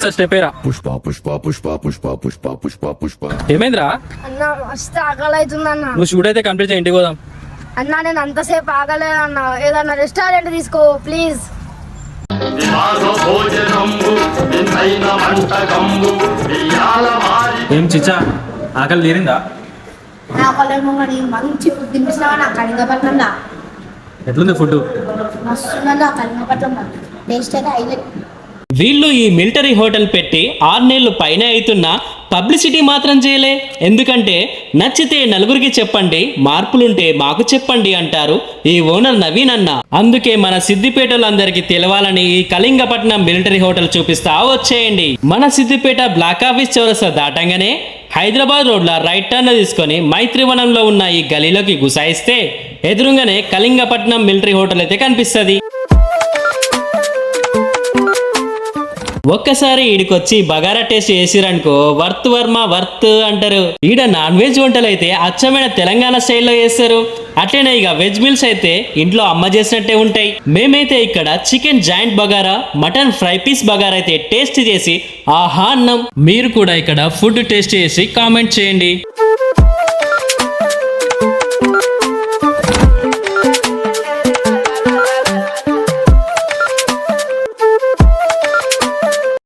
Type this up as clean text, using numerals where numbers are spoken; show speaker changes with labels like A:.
A: స్టెపేరా
B: పుష్ప పుష్ప పుష్ప పుష్ప పుష్ప పుష్ప పుష్ప.
A: ఏమైందిరా?
C: అన్న మస్తు ఆకలి అవుతుంది అన్న.
A: నువ్వు షూట్ అయితే కంప్లీట్ చేయి, ఇంటికి పోదాం.
C: అన్న నేను అంతసేపు ఆగలేదు అన్న, ఏదన్నా రెస్టారెంట్ తీసుకో ప్లీజ్.
A: ఏం చిచ్చా ఆకలి తీరిందా?
C: ఆకలేమో కానీ మంచి ఫుడ్ తినిపిస్తున్నావా నా కళింగపట్నంలో.
A: ఎట్లుంది ఫుడ్?
C: మస్తుందన్న కళింగపట్నంలో, టేస్ట్ అయితే హైలైట్.
D: వీళ్ళు ఈ మిలిటరీ హోటల్ పెట్టి 6 నెలలు పైన అవుతున్నా పబ్లిసిటీ మాత్రం చేయలే. ఎందుకంటే నచ్చితే నలుగురికి చెప్పండి, మార్పులుంటే మాకు చెప్పండి అంటారు ఈ ఓనర్ నవీన్ అన్న. అందుకే మన సిద్దిపేటలందరికీ తెలవాలని ఈ కళింగపట్నం మిలిటరీ హోటల్ చూపిస్తా వచ్చేయండి. మన సిద్దిపేట బ్లాక్ ఆఫీస్ చౌరస్తా దాటంగానే హైదరాబాద్ రోడ్ల రైట్ టర్న్ తీసుకొని మైత్రివనంలో ఉన్న ఈ గలీలోకి గుసాయిస్తే ఎదురుగానే కళింగపట్నం మిలిటరీ హోటల్ అయితే కనిపిస్తుంది. ఒక్కసారి ఈడికొచ్చి బగారా టేస్ట్ చేసిరనుకో వర్త్ వర్మ వర్త్ అంటారు. ఈడ నాన్ వెజ్ వంటలు అయితే అచ్చమైన తెలంగాణ స్టైల్లో చేస్తారు. అట్లనే ఇక వెజ్ మీల్స్ అయితే ఇంట్లో అమ్మ చేసినట్టే ఉంటాయి. మేమైతే ఇక్కడ chicken joint bagara, mutton fry piece bagara అయితే టేస్ట్ చేసి ఆహా అన్నాం. మీరు కూడా ఇక్కడ ఫుడ్ టేస్ట్ చేసి కామెంట్ చేయండి.